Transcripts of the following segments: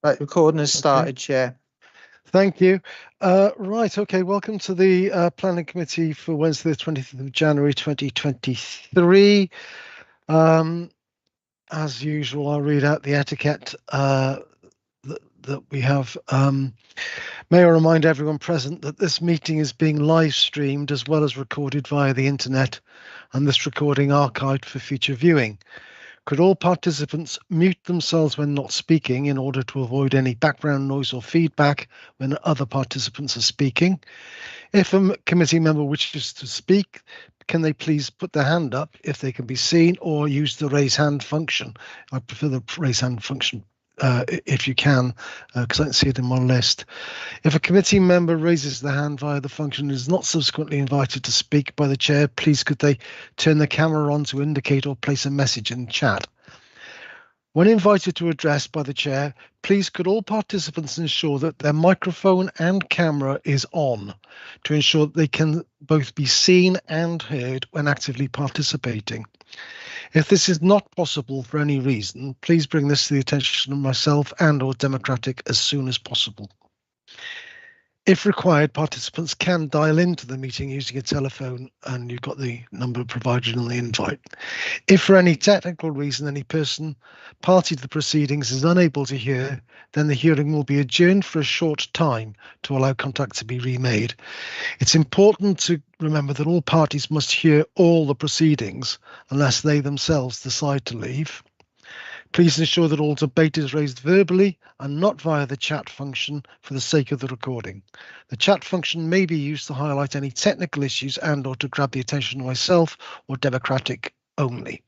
Right, recording has started, Chair. Thank you. Right, okay, welcome to the Planning Committee for Wednesday, the 20th of January 2023. As usual, I'll read out the etiquette that we have. May I remind everyone present that this meeting is being live streamed as well as recorded via the internet, and this recording archived for future viewing. Could all participants mute themselves when not speaking in order to avoid any background noise or feedback when other participants are speaking? If a committee member wishes to speak, can they please put their hand up if they can be seen, or use the raise hand function? I prefer the raise hand function if you can, because I don't see it in my list. If a committee member raises their hand via the function and is not subsequently invited to speak by the chair, please could they turn the camera on to indicate or place a message in chat. When invited to address by the chair, please could all participants ensure that their microphone and camera is on to ensure that they can both be seen and heard when actively participating. If this is not possible for any reason, please bring this to the attention of myself and/or Democratic as soon as possible. If required, participants can dial into the meeting using a telephone, and you've got the number provided on the invite. If for any technical reason any person party to the proceedings is unable to hear, then the hearing will be adjourned for a short time to allow contact to be remade. It's important to remember that all parties must hear all the proceedings unless they themselves decide to leave. Please ensure that all debate is raised verbally and not via the chat function for the sake of the recording. The chat function may be used to highlight any technical issues and/or to grab the attention of myself or Democratic only.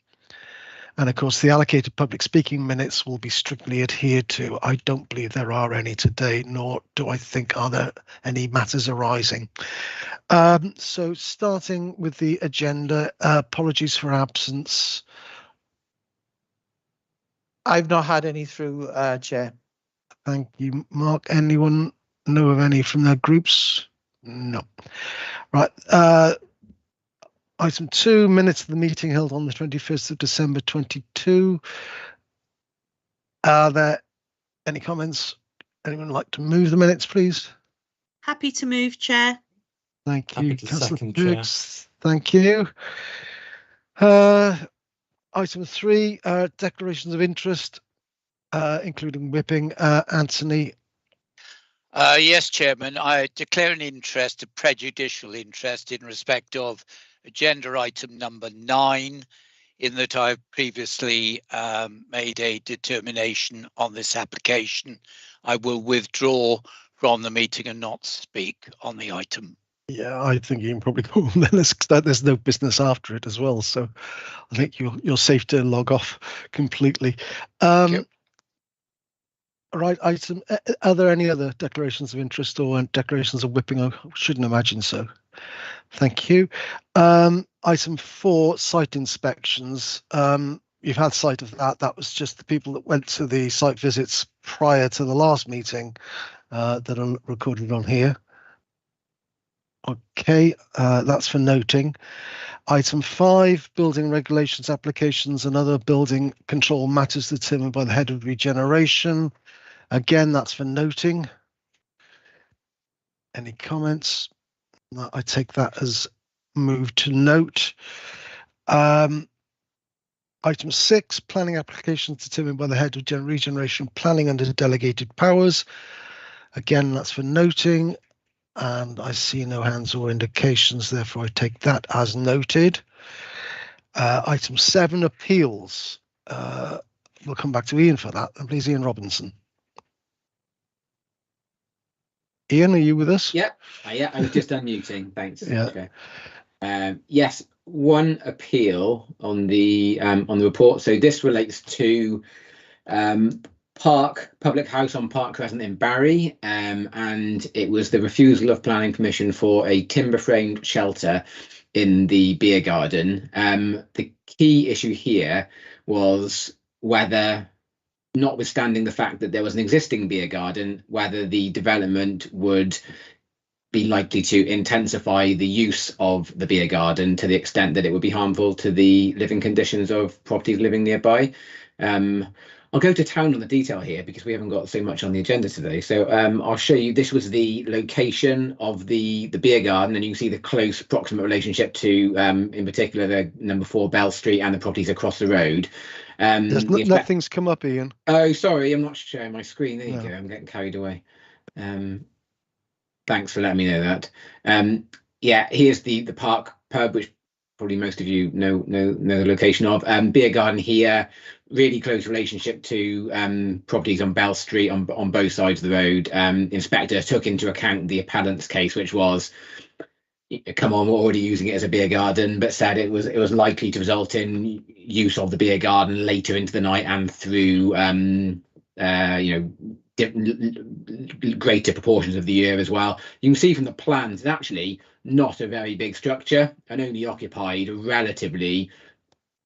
And of course, the allocated public speaking minutes will be strictly adhered to. I don't believe there are any today, nor do I think are there any matters arising. So starting with the agenda, apologies for absence. I've not had any through, Chair. Thank you, Mark. Anyone know of any from their groups? No. Right. Item 2, minutes of the meeting held on the 21st of December 22. Are there any comments? Anyone like to move the minutes, please? Happy to move, Chair. Thank you, Councillor second, Perks. Thank you. Item 3, declarations of interest, including whipping. Anthony. Yes, Chairman, I declare an interest, a prejudicial interest in respect of agenda item number 9, in that I've previously made a determination on this application. I will withdraw from the meeting and not speak on the item. Yeah, I think you can probably go on then. There's no business after it as well, so I think you're safe to log off completely. Right, item. Are there any other declarations of interest or declarations of whipping? I shouldn't imagine so. Thank you. Item 4, site inspections. You've had sight of that. That was just the people that went to the site visits prior to the last meeting that are recorded on here. Okay, that's for noting. Item 5, building regulations, applications and other building control matters determined by the head of regeneration. Again, that's for noting. Any comments? No, I take that as moved to note. Item 6, planning applications determined by the head of regeneration planning under delegated powers. Again, that's for noting. And I see no hands or indications, therefore I take that as noted. Item 7, appeals. We'll come back to Ian for that. And please, Ian Robinson. Ian, are you with us? Yep. Yeah, I was just unmuting. Thanks. Yeah. Okay. Yes, one appeal on the report. So this relates to Public House on Park Crescent in Barry, and it was the refusal of planning permission for a timber framed shelter in the beer garden. The key issue here was whether, notwithstanding the fact that there was an existing beer garden, whether the development would be likely to intensify the use of the beer garden to the extent that it would be harmful to the living conditions of properties living nearby. I'll go to town on the detail here because we haven't got so much on the agenda today. So I'll show you, this was the location of the beer garden, and you can see the close proximate relationship to, in particular, the number 4 Bell Street and the properties across the road. Nothing's come up, Ian. Oh, sorry, I'm not sharing my screen. There you No. go. I'm getting carried away. Thanks for letting me know that. Yeah, here's the park pub, which probably most of you know the location of. Beer garden here, really close relationship to properties on Bell Street on both sides of the road. Inspector took into account the appellant's case, which was, come on, we're already using it as a beer garden, but said it was likely to result in use of the beer garden later into the night and through greater proportions of the year as well. You can see from the plans, it's actually not a very big structure and only occupied a relatively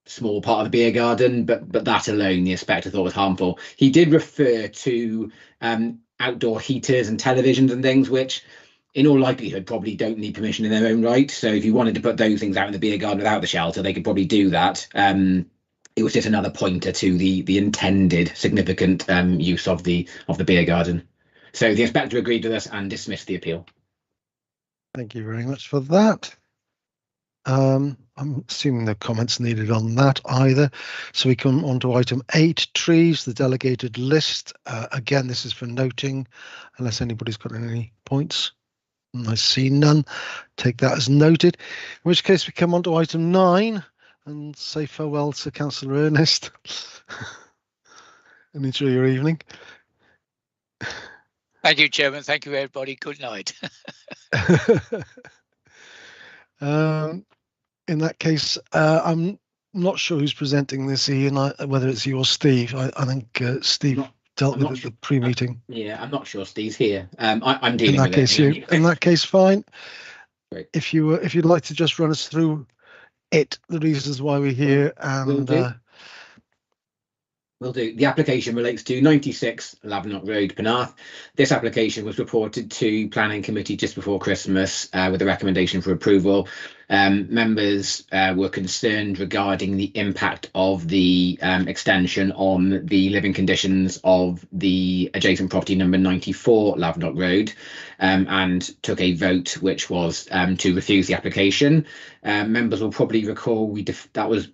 small part of the beer garden, but that alone the inspector thought was harmful. He did refer to outdoor heaters and televisions and things, which in all likelihood probably don't need permission in their own right. So if you wanted to put those things out in the beer garden without the shelter, they could probably do that. It was just another pointer to the intended significant use of the beer garden. So the inspector agreed with us and dismissed the appeal. Thank you very much for that. I'm assuming no comments needed on that either. So we come on to item 8, trees, the delegated list. Again, this is for noting, unless anybody's got any points. I see none. Take that as noted. In which case we come on to item 9 and say farewell to Councillor Ernest and enjoy your evening. Thank you, Chairman. Thank you, everybody. Good night. In that case, I'm not sure who's presenting this, Ian, whether it's you or Steve. I think Steve dealt with it at the pre-meeting. Yeah, I'm not sure Steve's here. I'm dealing in that with case, it. in that case, fine. Great. If you'd like to just run us through the reasons why we're here, and Will do. The application relates to 96 Lavenant Road, Penarth. This application was reported to Planning Committee just before Christmas with a recommendation for approval. Members were concerned regarding the impact of the extension on the living conditions of the adjacent property number 94 Lavenant Road, and took a vote which was to refuse the application. Members will probably recall that was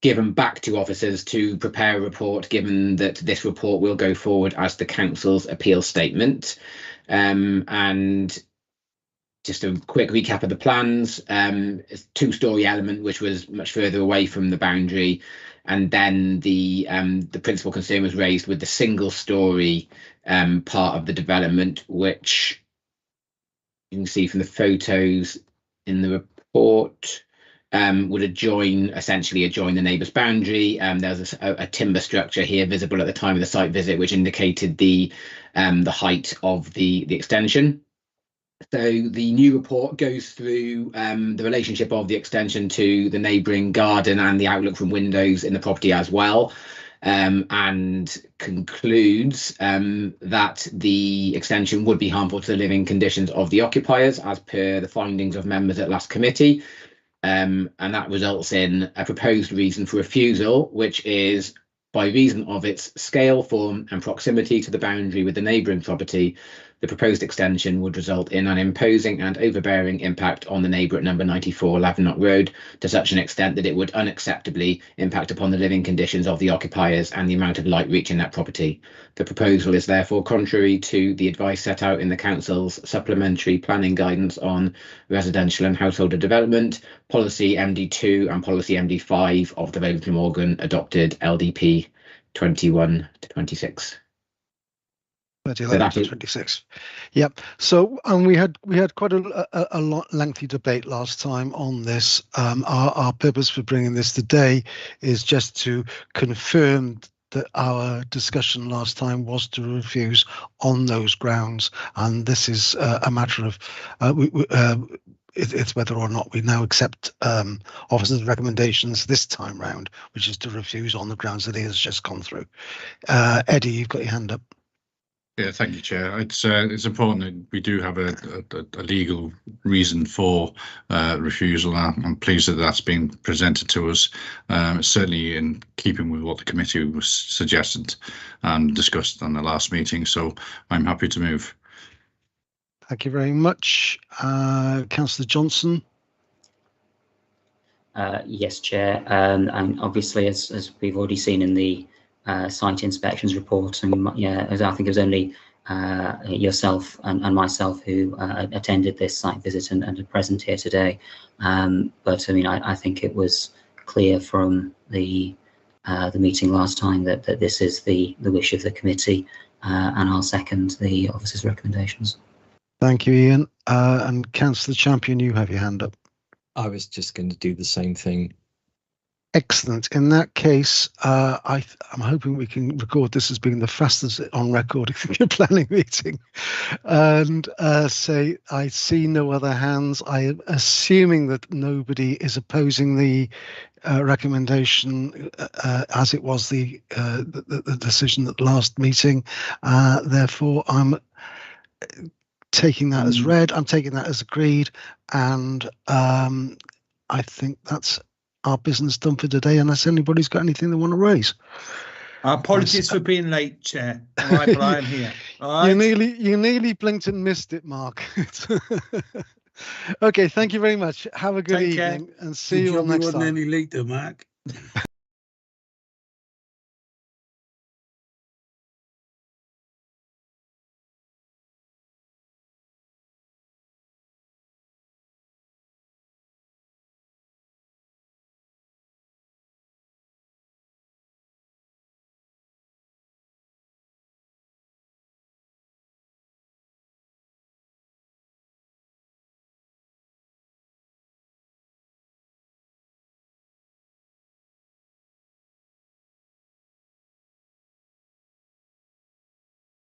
given back to officers to prepare a report, given that this report will go forward as the council's appeal statement. And just a quick recap of the plans. It's a 2-storey element which was much further away from the boundary, and then the principal concern was raised with the 1-storey part of the development, which you can see from the photos in the report. Would essentially adjoin the neighbour's boundary. There's a timber structure here visible at the time of the site visit, which indicated the height of the extension. So the new report goes through the relationship of the extension to the neighbouring garden and the outlook from windows in the property as well, and concludes that the extension would be harmful to the living conditions of the occupiers as per the findings of members at last committee. And that results in a proposed reason for refusal, which is by reason of its scale, form and proximity to the boundary with the neighbouring property, the proposed extension would result in an imposing and overbearing impact on the neighbour at number 94 Lavenant Road, to such an extent that it would unacceptably impact upon the living conditions of the occupiers and the amount of light reaching that property. The proposal is therefore contrary to the advice set out in the Council's supplementary planning guidance on residential and householder development, policy MD2 and policy MD5 of the Vale of Glamorgan, adopted LDP 21 to 26. 26. Yep. So, and we had quite a lengthy debate last time on this. Our purpose for bringing this today is just to confirm that our discussion last time was to refuse on those grounds, and this is a matter of it's whether or not we now accept officers' recommendations this time round, which is to refuse on the grounds that he has just gone through. Eddie, you've got your hand up. Yeah, thank you, Chair. It's important that we do have a legal reason for refusal. I'm pleased that that's been presented to us. Certainly in keeping with what the committee was suggested and discussed on the last meeting. So I'm happy to move. Thank you very much. Councillor Johnson. Yes, Chair. And obviously, as we've already seen in the site inspections report, and yeah, as I think it was only yourself and myself who attended this site visit and are present here today. But I mean, I think it was clear from the meeting last time that this is the wish of the committee, and I'll second the officer's recommendations. Thank you, Ian. And Councillor Champion, you have your hand up. I was just going to do the same thing. Excellent. In that case, I'm hoping we can record this as being the fastest on record planning meeting, and say I see no other hands. I am assuming that nobody is opposing the recommendation as it was the decision at the last meeting. Therefore, I'm taking that as read. I'm taking that as agreed, and I think that's our business done for today, unless anybody's got anything they want to raise. Apologies for being late, Chair. All right, but I am here. All right. You nearly blinked and missed it, Mark. Okay, thank you very much. Have a good evening, and see you all next time. Any later, Mark.